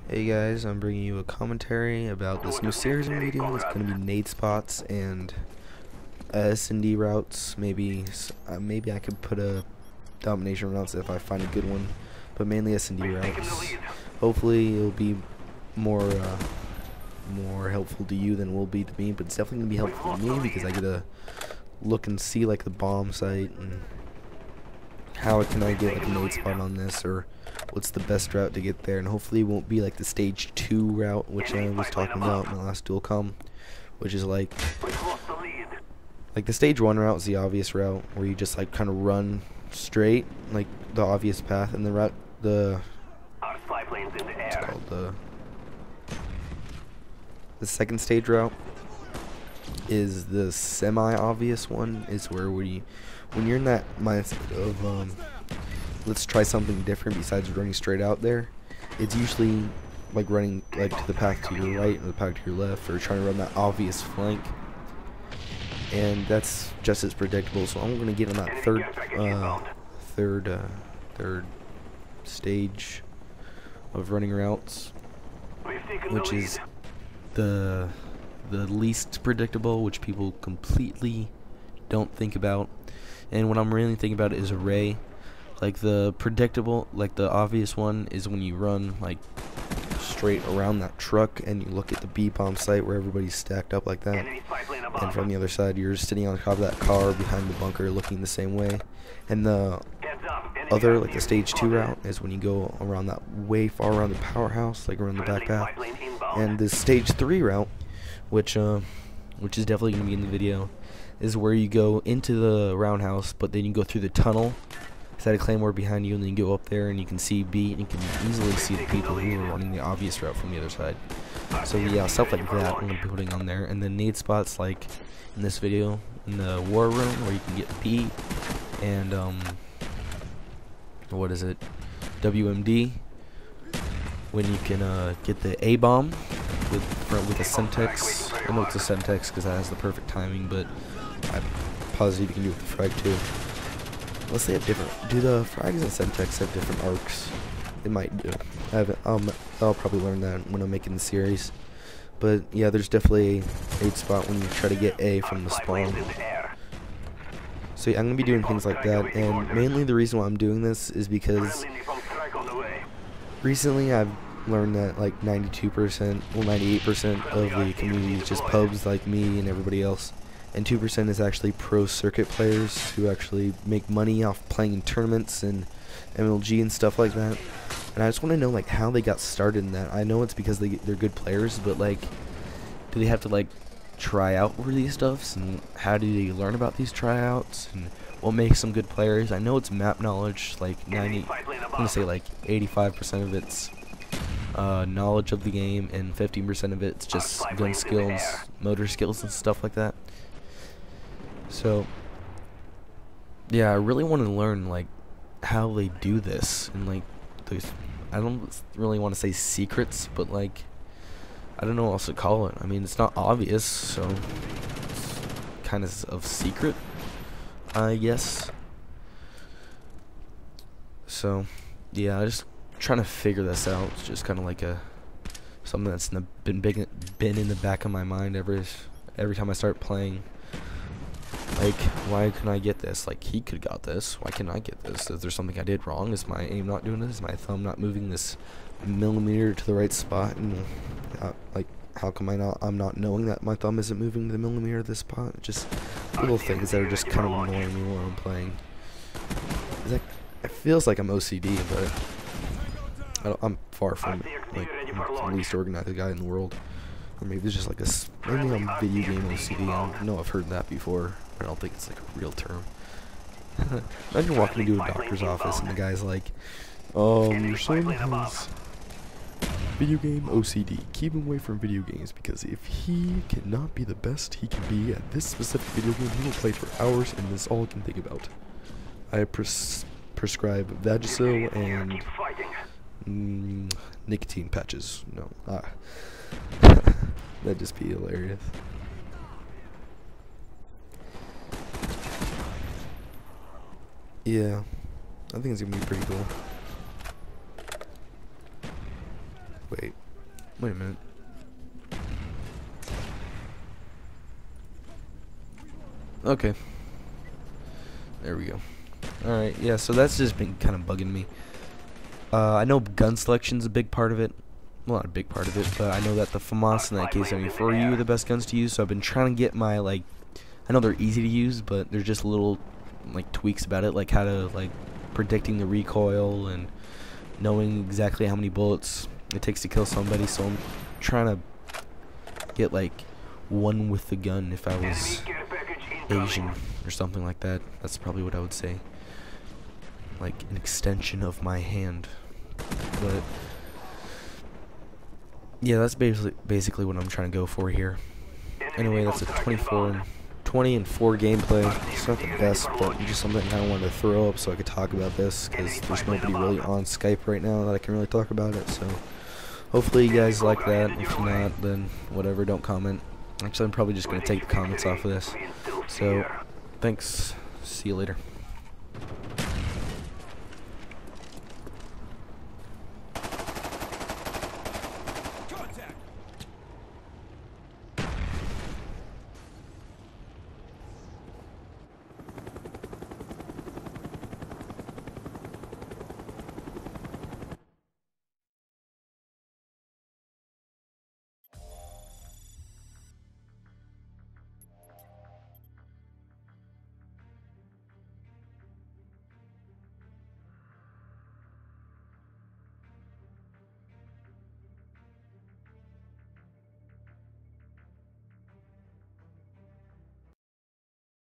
Hey guys, I'm bringing you a commentary about this new series I'm video. It's going to be nade spots and S&D routes. Maybe I could put a domination routes if I find a good one, but mainly S&D routes. Hopefully it'll be more helpful to you than it will be to me, but it's definitely going to be helpful to me because I get to look and see like the bomb site and how can I get like a nade spot on this, or what's the best route to get there, and hopefully it won't be like the stage 2 route which I was talking about in the last dual com, which is like the stage 1 route is the obvious route where you just like kind of run straight, like the obvious path, and the route it's called the second stage route is the semi-obvious one, is where when you're in that mindset of let's try something different besides running straight out there, it's usually like running like to the path to your right or the path to your left, or trying to run that obvious flank, and that's just as predictable. So I'm gonna get on that third stage of running routes, which is the least predictable, which people completely don't think about. And what I'm really thinking about is array. Like the predictable, like the obvious one is when you run like straight around that truck and you look at the B bomb site where everybody's stacked up like that, and from the other side you're sitting on top of that car behind the bunker looking the same way. And the other, like the stage 2 route, is when you go around that way far around the powerhouse, like around the back path. And the stage 3 route, which is definitely going to be in the video, is where you go into the roundhouse, but then you go through the tunnel, set a claymore behind you, and then you go up there and you can see B, and you can easily see the people who are running the obvious route from the other side. So yeah, stuff like that I'm going to be putting on there. And then nade spots like in this video in the war room, where you can get B and what is it, WMD, when you can get the A bomb with a Semtex. I know it's a Semtex because that has the perfect timing, but I'm positive you can do it with the frag too. Unless they have different. Do the frags and Semtex have different arcs? They might do. I'll probably learn that when I'm making the series. But yeah, there's definitely a nade spot when you try to get A from the spawn. So yeah, I'm gonna be doing things like that, and mainly the reason why I'm doing this is because recently I've learned that like 92%, well 98% of the community is just pubs like me and everybody else, and 2% is actually pro circuit players who actually make money off playing in tournaments and MLG and stuff like that. And I just want to know like how they got started in that. I know it's because they're good players, but like, do they have to like try out for these stuffs, and how do they learn about these tryouts, and what makes them good players? I know it's map knowledge, like I'm gonna say like 85% of it's knowledge of the game, and 15% of it's just gun skills, motor skills, and stuff like that. So yeah, I really want to learn like how they do this, and like I don't really want to say secrets, but like I don't know what else to call it. I mean, it's not obvious, so it's kind of secret, I guess. So yeah, I just trying to figure this out. It's just kind of like something that's been in the back of my mind every time I start playing. Like, why couldn't I get this? Like, he could got this. Why can't I get this? Is there something I did wrong? Is my aim not doing this? Is my thumb not moving this millimeter to the right spot? And like, how come I'm not knowing that my thumb isn't moving the millimeter to this spot? Just little things that are just kind of annoying me while I'm playing. It feels like I'm OCD, but I'm far from it. Like, I'm the least organized guy in the world. Or maybe it's just like maybe I'm video game OCD. I know I've heard that before, but I don't think it's like a real term. Imagine walking into a doctor's office and the guy's like, your son has video game OCD. Keep him away from video games, because if he cannot be the best he can be at this specific video game, he will play for hours, and that's all he can think about. I prescribe Vagisil and nicotine patches. No. That'd just be hilarious. Yeah, I think it's gonna be pretty cool. Wait. Wait a minute. Okay. There we go. Alright, yeah, so that's just been kind of bugging me. I know gun selection's a big part of it. Well, not a big part of it, but I know that the FAMAS and that K74U are the best guns to use, so I've been trying to get my, like, I know they're easy to use, but there's just little, like, tweaks about it, like how to, like, predicting the recoil and knowing exactly how many bullets it takes to kill somebody, so I'm trying to get, like, one with the gun if I was Asian or something like that. That's probably what I would say. Like, an extension of my hand. But yeah, that's basically what I'm trying to go for here. Anyway, that's a 20 and 4 gameplay. It's not the best, but just something I kind of wanted to throw up so I could talk about this, because there's nobody really on Skype right now that I can really talk about it. So hopefully you guys like that. If not, then whatever, don't comment. Actually, I'm probably just going to take the comments off of this. So thanks. See you later.